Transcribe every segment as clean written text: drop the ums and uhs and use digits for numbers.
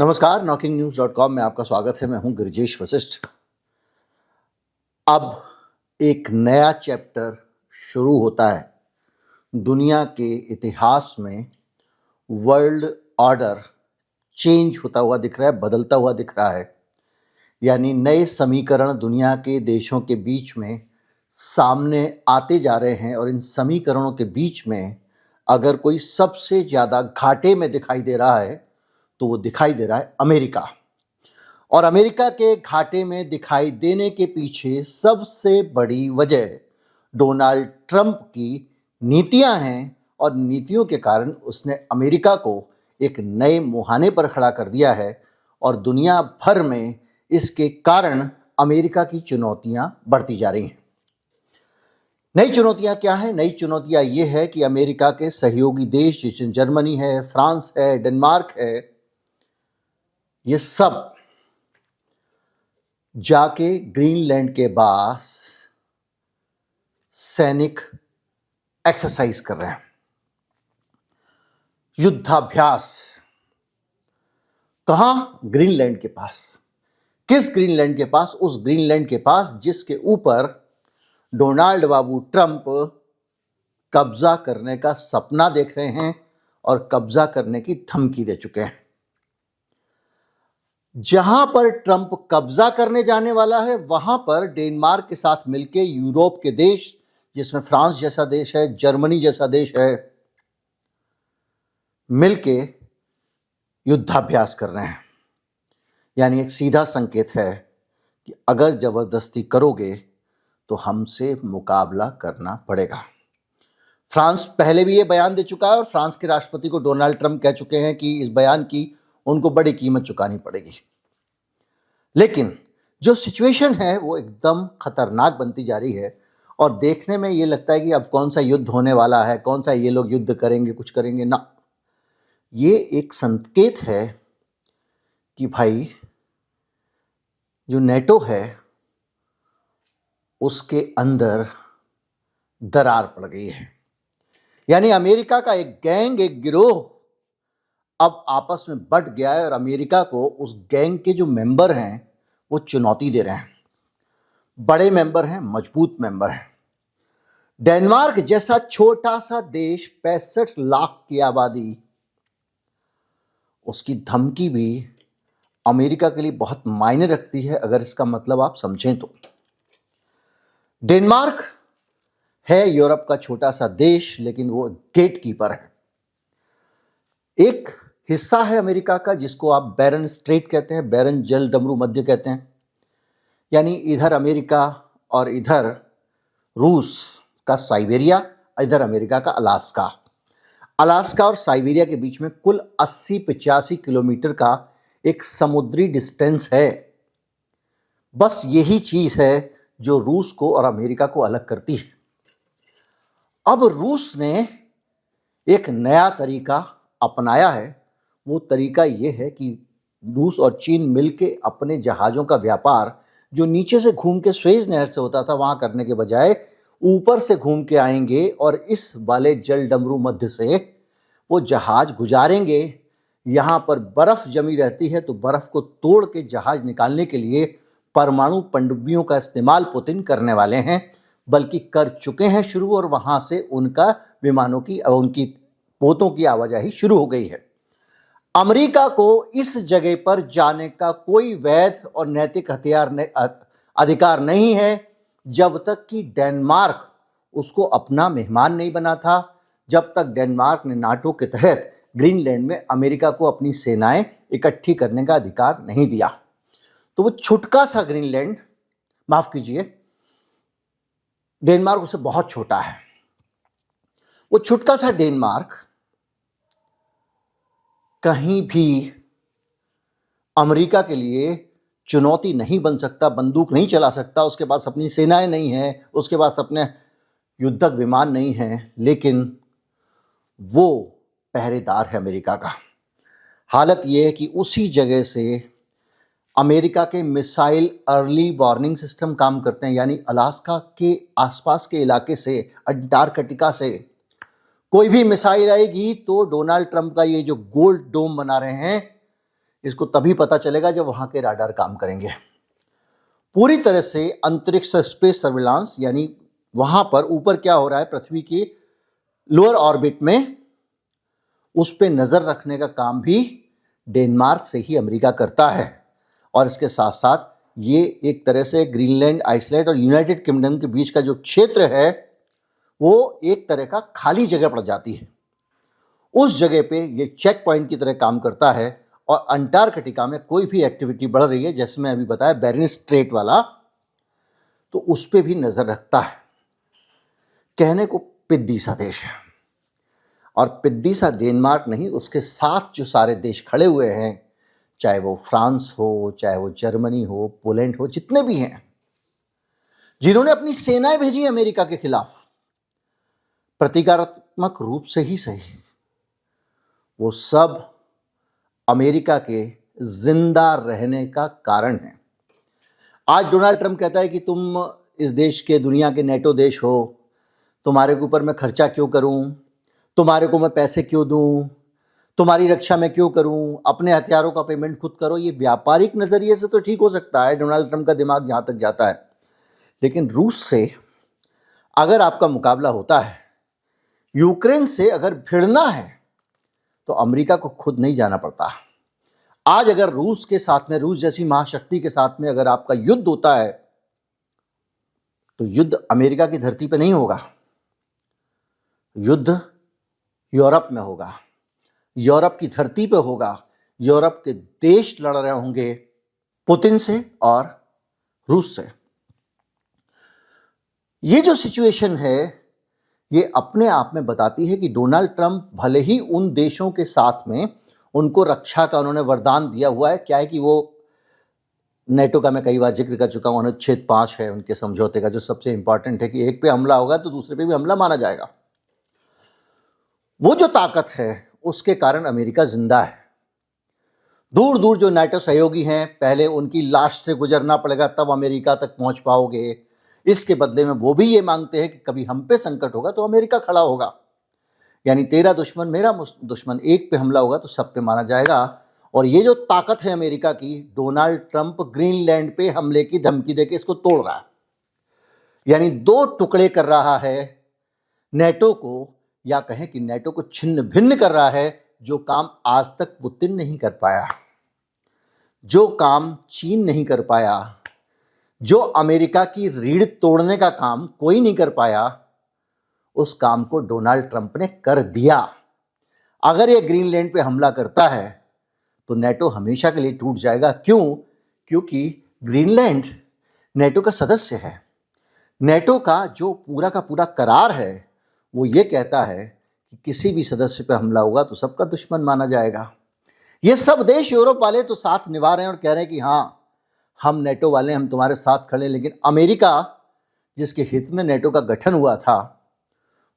नमस्कार, knocking-news.com में आपका स्वागत है। मैं हूं गिरिजेश वशिष्ठ। अब एक नया चैप्टर शुरू होता है। दुनिया के इतिहास में वर्ल्ड ऑर्डर चेंज होता हुआ दिख रहा है, बदलता हुआ दिख रहा है। यानी नए समीकरण दुनिया के देशों के बीच में सामने आते जा रहे हैं और इन समीकरणों के बीच में अगर कोई सबसे ज़्यादा घाटे में दिखाई दे रहा है तो वो दिखाई दे रहा है अमेरिका। और अमेरिका के घाटे में दिखाई देने के पीछे सबसे बड़ी वजह डोनाल्ड ट्रंप की नीतियां हैं और नीतियों के कारण उसने अमेरिका को एक नए मुहाने पर खड़ा कर दिया है और दुनिया भर में इसके कारण अमेरिका की चुनौतियां बढ़ती जा रही हैं। नई चुनौतियां क्या है? नई चुनौतियां ये है कि अमेरिका के सहयोगी देश जैसे जर्मनी है, फ्रांस है, डेनमार्क है, ये सब जाके ग्रीनलैंड के पास सैनिक एक्सरसाइज कर रहे हैं, युद्धाभ्यास। कहां? ग्रीनलैंड के पास। किस ग्रीनलैंड के पास? उस ग्रीनलैंड के पास जिसके ऊपर डोनाल्ड बाबू ट्रंप कब्जा करने का सपना देख रहे हैं और कब्जा करने की धमकी दे चुके हैं। जहां पर ट्रंप कब्जा करने जाने वाला है वहां पर डेनमार्क के साथ मिलकर यूरोप के देश जिसमें फ्रांस जैसा देश है, जर्मनी जैसा देश है, मिलके युद्धाभ्यास कर रहे हैं। यानी एक सीधा संकेत है कि अगर जबरदस्ती करोगे तो हमसे मुकाबला करना पड़ेगा। फ्रांस पहले भी ये बयान दे चुका है और फ्रांस के राष्ट्रपति को डोनाल्ड ट्रंप कह चुके हैं कि इस बयान की उनको बड़ी कीमत चुकानी पड़ेगी। लेकिन जो सिचुएशन है वो एकदम खतरनाक बनती जा रही है और देखने में ये लगता है कि अब कौन सा युद्ध होने वाला है, कौन सा ये लोग युद्ध करेंगे, कुछ करेंगे ना। ये एक संकेत है कि भाई जो नेटो है उसके अंदर दरार पड़ गई है। यानी अमेरिका का एक गैंग, एक गिरोह अब आपस में बंट गया है और अमेरिका को उस गैंग के जो मेंबर हैं वो चुनौती दे रहे हैं। बड़े मेंबर हैं, मजबूत मेंबर हैं। डेनमार्क जैसा छोटा सा देश, 65 लाख की आबादी, उसकी धमकी भी अमेरिका के लिए बहुत मायने रखती है अगर इसका मतलब आप समझें तो। डेनमार्क है यूरोप का छोटा सा देश लेकिन वो गेटकीपर है। एक हिस्सा है अमेरिका का जिसको आप बैरन स्ट्रेट कहते हैं, बैरन जल डमरू मध्य कहते हैं। यानी इधर अमेरिका और इधर रूस का साइबेरिया, इधर अमेरिका का अलास्का। अलास्का और साइबेरिया के बीच में कुल 80-85 किलोमीटर का एक समुद्री डिस्टेंस है। बस यही चीज है जो रूस को और अमेरिका को अलग करती है। अब रूस ने एक नया तरीका अपनाया है। वो तरीका ये है कि रूस और चीन मिलके अपने जहाज़ों का व्यापार जो नीचे से घूम के स्वेज नहर से होता था वहाँ करने के बजाय ऊपर से घूम के आएंगे और इस वाले जल डमरू मध्य से वो जहाज़ गुजारेंगे। यहाँ पर बर्फ़ जमी रहती है तो बर्फ़ को तोड़ के जहाज़ निकालने के लिए परमाणु पनडुब्बियों का इस्तेमाल पुतिन करने वाले हैं, बल्कि कर चुके हैं शुरू और वहाँ से उनका विमानों की, उनकी पोतों की आवाजाही शुरू हो गई है। अमेरिका को इस जगह पर जाने का कोई वैध और नैतिक अधिकार नहीं है जब तक कि डेनमार्क उसको अपना मेहमान नहीं बना था, जब तक डेनमार्क ने नाटो के तहत ग्रीनलैंड में अमेरिका को अपनी सेनाएं इकट्ठी करने का अधिकार नहीं दिया। तो वो छुटका सा ग्रीनलैंड, माफ कीजिए, डेनमार्क उससे बहुत छोटा है। वो छुटका सा डेनमार्क कहीं भी अमेरिका के लिए चुनौती नहीं बन सकता, बंदूक नहीं चला सकता, उसके पास अपनी सेनाएं नहीं हैं, उसके पास अपने युद्धक विमान नहीं हैं, लेकिन वो पहरेदार है अमेरिका का। हालत ये है कि उसी जगह से अमेरिका के मिसाइल अर्ली वार्निंग सिस्टम काम करते हैं। यानी अलास्का के आसपास के इलाके से, अंटार्कटिका से कोई भी मिसाइल आएगी तो डोनाल्ड ट्रंप का ये जो गोल्ड डोम बना रहे हैं, इसको तभी पता चलेगा जब वहां के राडार काम करेंगे। पूरी तरह से अंतरिक्ष स्पेस सर्विलांस, यानी वहां पर ऊपर क्या हो रहा है पृथ्वी के लोअर ऑर्बिट में, उस पे नजर रखने का काम भी डेनमार्क से ही अमेरिका करता है। और इसके साथ साथ ये एक तरह से ग्रीनलैंड, आइसलैंड और यूनाइटेड किंगडम के बीच का जो क्षेत्र है वो एक तरह का खाली जगह पड़ जाती है। उस जगह पे ये चेक पॉइंट की तरह काम करता है। और अंटार्कटिका में कोई भी एक्टिविटी बढ़ रही है, जैसे मैं अभी बताया बेरिंग स्ट्रेट वाला, तो उस पे भी नजर रखता है। कहने को पिद्दी सा देश है, और पिद्दी सा डेनमार्क नहीं, उसके साथ जो सारे देश खड़े हुए हैं, चाहे वो फ्रांस हो, चाहे वो जर्मनी हो, पोलैंड हो, जितने भी हैं जिन्होंने अपनी सेनाएं भेजी अमेरिका के खिलाफ, प्रतीकात्मक रूप से ही सही, वो सब अमेरिका के जिंदा रहने का कारण है। आज डोनाल्ड ट्रंप कहता है कि तुम इस देश के, दुनिया के नेटो देश हो, तुम्हारे के ऊपर मैं खर्चा क्यों करूं, तुम्हारे को मैं पैसे क्यों दूं, तुम्हारी रक्षा मैं क्यों करूं, अपने हथियारों का पेमेंट खुद करो। ये व्यापारिक नजरिए से तो ठीक हो सकता है, डोनाल्ड ट्रंप का दिमाग जहां तक जाता है, लेकिन रूस से अगर आपका मुकाबला होता है, यूक्रेन से अगर भिड़ना है, तो अमेरिका को खुद नहीं जाना पड़ता। आज अगर रूस के साथ में, रूस जैसी महाशक्ति के साथ में अगर आपका युद्ध होता है, तो युद्ध अमेरिका की धरती पे नहीं होगा, युद्ध यूरोप में होगा, यूरोप की धरती पे होगा। यूरोप के देश लड़ रहे होंगे पुतिन से और रूस से। ये जो सिचुएशन है, ये अपने आप में बताती है कि डोनाल्ड ट्रंप भले ही उन देशों के साथ में, उनको रक्षा का उन्होंने वरदान दिया हुआ है। क्या है कि वो नेटो का मैं कई बार जिक्र कर चुका हूं, अनुच्छेद 5 है उनके समझौते का, जो सबसे इंपॉर्टेंट है कि एक पे हमला होगा तो दूसरे पे भी हमला माना जाएगा। वो जो ताकत है, उसके कारण अमेरिका जिंदा है। दूर दूर जो नाटो सहयोगी हैं, पहले उनकी लाश से गुजरना पड़ेगा तब अमेरिका तक पहुंच पाओगे। इसके बदले में वो भी ये मांगते हैं कि कभी हम पे संकट होगा तो अमेरिका खड़ा होगा, यानी तेरा दुश्मन मेरा दुश्मन, एक पे हमला होगा तो सब पे माना जाएगा। और ये जो ताकत है अमेरिका की, डोनाल्ड ट्रंप ग्रीनलैंड पे हमले की धमकी देके इसको तोड़ रहा है, यानी 2 टुकड़े कर रहा है नेटो को, या कहें कि नेटो को छिन्न भिन्न कर रहा है। जो काम आज तक पुतिन नहीं कर पाया, जो काम चीन नहीं कर पाया, जो अमेरिका की रीढ़ तोड़ने का काम कोई नहीं कर पाया, उस काम को डोनाल्ड ट्रंप ने कर दिया। अगर ये ग्रीनलैंड पे हमला करता है तो नेटो हमेशा के लिए टूट जाएगा। क्यों? क्योंकि ग्रीनलैंड नेटो का सदस्य है। नेटो का जो पूरा का पूरा करार है, वो ये कहता है कि किसी भी सदस्य पे हमला होगा तो सबका दुश्मन माना जाएगा। ये सब देश यूरोप वाले तो साथ निभा रहे हैं और कह रहे हैं कि हाँ, हम नेटो वाले, हम तुम्हारे साथ खड़े हैं। लेकिन अमेरिका, जिसके हित में नेटो का गठन हुआ था,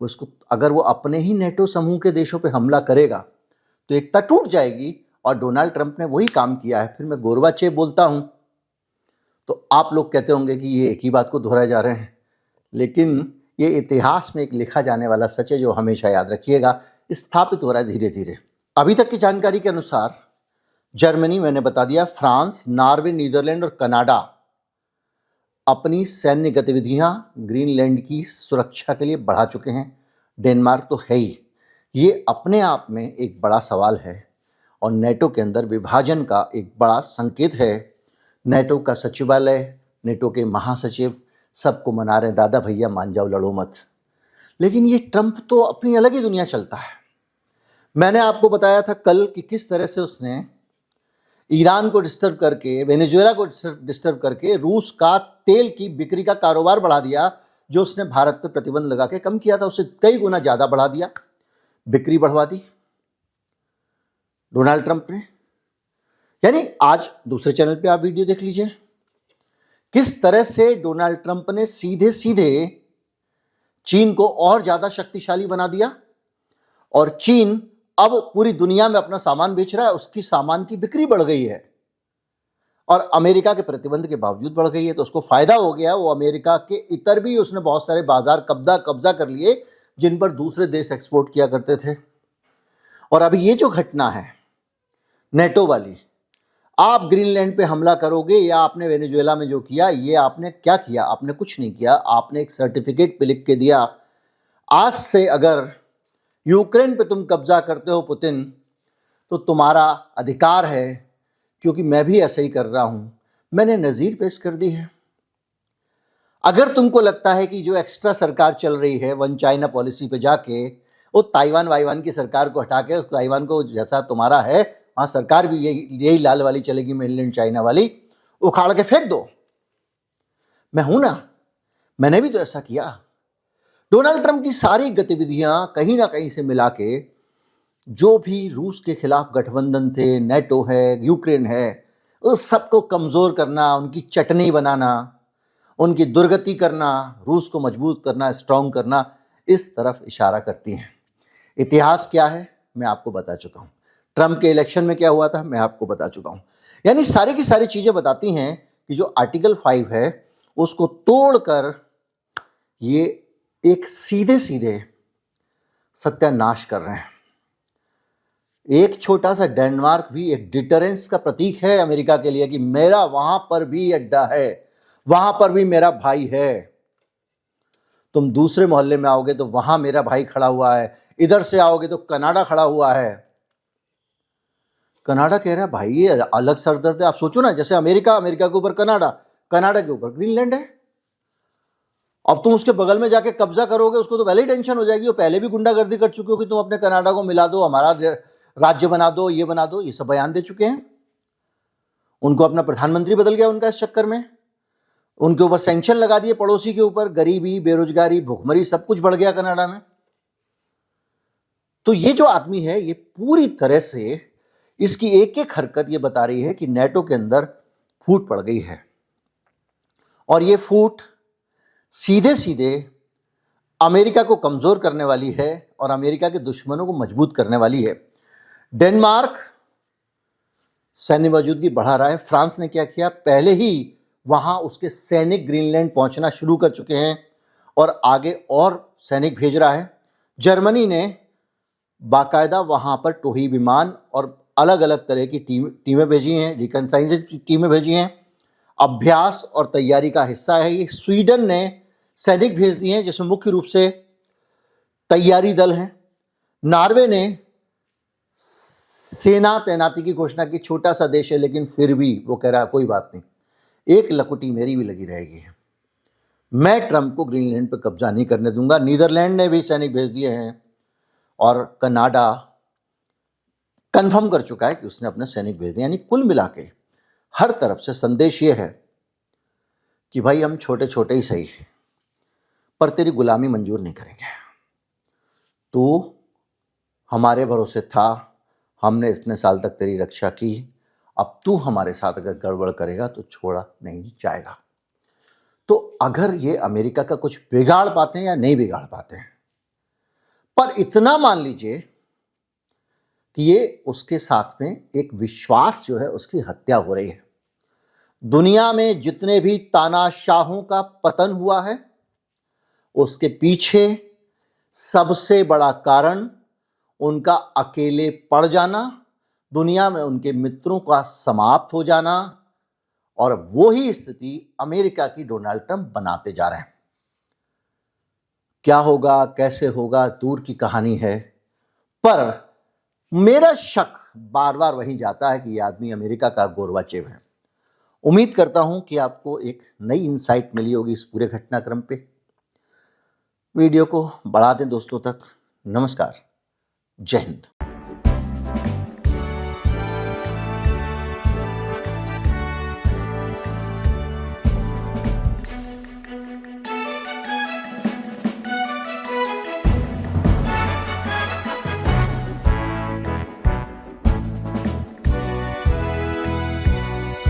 उसको अगर वो अपने ही नेटो समूह के देशों पे हमला करेगा तो एकता टूट जाएगी। और डोनाल्ड ट्रंप ने वही काम किया है। फिर मैं गोरबाचेव बोलता हूं तो आप लोग कहते होंगे कि ये एक ही बात को दोहराए जा रहे हैं, लेकिन ये इतिहास में एक लिखा जाने वाला सच है जो हमेशा याद रखिएगा, स्थापित हो रहा है धीरे धीरे। अभी तक की जानकारी के अनुसार जर्मनी, मैंने बता दिया, फ्रांस, नॉर्वे, नीदरलैंड और कनाडा अपनी सैन्य गतिविधियां ग्रीनलैंड की सुरक्षा के लिए बढ़ा चुके हैं। डेनमार्क तो है ही। ये अपने आप में एक बड़ा सवाल है और नेटो के अंदर विभाजन का एक बड़ा संकेत है। नेटो का सचिवालय, नेटो के महासचिव सबको मना रहे हैं, दादा भैया मान जाओ, लड़ो मत। लेकिन ये ट्रंप तो अपनी अलग ही दुनिया चलता है। मैंने आपको बताया था कल कि किस तरह से उसने ईरान को डिस्टर्ब करके, वेनेजुएला को डिस्टर्ब करके रूस का तेल की बिक्री का कारोबार बढ़ा दिया। जो उसने भारत पर प्रतिबंध लगा के कम किया था, उससे कई गुना ज्यादा बढ़ा दिया, बिक्री बढ़वा दी डोनाल्ड ट्रंप ने। यानी आज दूसरे चैनल पे आप वीडियो देख लीजिए, किस तरह से डोनाल्ड ट्रंप ने सीधे सीधे चीन को और ज्यादा शक्तिशाली बना दिया। और चीन अब पूरी दुनिया में अपना सामान बेच रहा है, उसकी सामान की बिक्री बढ़ गई है और अमेरिका के प्रतिबंध के बावजूद बढ़ गई है। तो उसको फायदा हो गया। वो अमेरिका के इतर भी उसने बहुत सारे बाजार कब्जा कर लिए जिन पर दूसरे देश एक्सपोर्ट किया करते थे। और अभी ये जो घटना है नेटो वाली, आप ग्रीनलैंड पे हमला करोगे या आपने वेनेजुएला में जो किया, ये आपने क्या किया? आपने कुछ नहीं किया। आपने एक सर्टिफिकेट पे लिख के दिया, आज से अगर यूक्रेन पे तुम कब्जा करते हो पुतिन, तो तुम्हारा अधिकार है, क्योंकि मैं भी ऐसा ही कर रहा हूं। मैंने नज़ीर पेश कर दी है। अगर तुमको लगता है कि जो एक्स्ट्रा सरकार चल रही है वन चाइना पॉलिसी पे जाके, वो ताइवान वाइवान की सरकार को हटा के उस ताइवान को जैसा तुम्हारा है वहाँ सरकार भी यही लाल वाली चलेगी, मेनलैंड चाइना वाली, उखाड़ के फेंक दो। मैं हूं ना, मैंने भी तो ऐसा किया। डोनाल्ड ट्रंप की सारी गतिविधियां कहीं ना कहीं से मिला के, जो भी रूस के खिलाफ गठबंधन थे, नेटो है, यूक्रेन है, उस सबको कमजोर करना, उनकी चटनी बनाना, उनकी दुर्गति करना, रूस को मजबूत करना, स्ट्रांग करना, इस तरफ इशारा करती हैं। इतिहास क्या है मैं आपको बता चुका हूं। ट्रंप के इलेक्शन में क्या हुआ था मैं आपको बता चुका हूं। यानी सारी की सारी चीजें बताती हैं कि जो आर्टिकल 5 है उसको तोड़कर ये एक सीधे सीधे सत्यानाश कर रहे हैं। एक छोटा सा डेनमार्क भी एक डिटरेंस का प्रतीक है अमेरिका के लिए कि मेरा वहां पर भी अड्डा है, वहां पर भी मेरा भाई है। तुम दूसरे मोहल्ले में आओगे तो वहां मेरा भाई खड़ा हुआ है, इधर से आओगे तो कनाडा खड़ा हुआ है। कनाडा कह रहा है भाई ये अलग सरदर्द है। आप सोचो ना, जैसे अमेरिका के ऊपर कनाडा, कनाडा के ऊपर ग्रीनलैंड है। अब तुम उसके बगल में जाके कब्जा करोगे, उसको तो पहले ही टेंशन हो जाएगी। वो पहले भी गुंडागर्दी कर चुके हो कि तुम अपने कनाडा को मिला दो, हमारा राज्य बना दो, ये बना दो, ये सब बयान दे चुके हैं। उनको अपना प्रधानमंत्री बदल गया उनका इस चक्कर में। उनके ऊपर सैंक्शन लगा दिए पड़ोसी के ऊपर, गरीबी, बेरोजगारी, भुखमरी सब कुछ बढ़ गया कनाडा में। तो ये जो आदमी है ये पूरी तरह से, इसकी एक एक हरकत ये बता रही है कि नेटो के अंदर फूट पड़ गई है, और ये फूट सीधे सीधे अमेरिका को कमजोर करने वाली है और अमेरिका के दुश्मनों को मजबूत करने वाली है। डेनमार्क सैन्य मौजूदगी बढ़ा रहा है। फ्रांस ने क्या किया, पहले ही वहां उसके सैनिक ग्रीनलैंड पहुंचना शुरू कर चुके हैं और आगे और सैनिक भेज रहा है। जर्मनी ने बाकायदा वहां पर टोही विमान और अलग अलग तरह की टीमें भेजी हैं, रिकनसाइजेंस टीमें भेजी हैं। अभ्यास और तैयारी का हिस्सा है ये। स्वीडन ने सैनिक भेज दिए हैं जिसमें मुख्य रूप से तैयारी दल हैं। नॉर्वे ने सेना तैनाती की घोषणा की। छोटा सा देश है लेकिन फिर भी वो कह रहा है कोई बात नहीं, एक लकुटी मेरी भी लगी रहेगी, मैं ट्रंप को ग्रीनलैंड पर कब्जा नहीं करने दूंगा। नीदरलैंड ने भी सैनिक भेज दिए हैं और कनाडा कंफर्म कर चुका है कि उसने अपने सैनिक भेज दिए। यानी कुल मिला के हर तरफ से संदेश ये है कि भाई हम छोटे छोटे ही सही पर तेरी गुलामी मंजूर नहीं करेंगे। तू हमारे भरोसे था, हमने इतने साल तक तेरी रक्षा की, अब तू हमारे साथ अगर गड़बड़ करेगा तो छोड़ा नहीं जाएगा। तो अगर ये अमेरिका का कुछ बिगाड़ पाते हैं या नहीं बिगाड़ पाते हैं, पर इतना मान लीजिए कि ये उसके साथ में एक विश्वास जो है उसकी हत्या हो रही है। दुनिया में जितने भी तानाशाहों का पतन हुआ है उसके पीछे सबसे बड़ा कारण उनका अकेले पड़ जाना, दुनिया में उनके मित्रों का समाप्त हो जाना, और वो ही स्थिति अमेरिका की डोनाल्ड ट्रंप बनाते जा रहे हैं। क्या होगा, कैसे होगा, दूर की कहानी है, पर मेरा शक बार बार वहीं जाता है कि यह आदमी अमेरिका का गोरबाचेव है। उम्मीद करता हूं कि आपको एक नई इंसाइट मिली होगी इस पूरे घटनाक्रम पे। वीडियो को बढ़ा दें दोस्तों तक। नमस्कार, जय हिंद।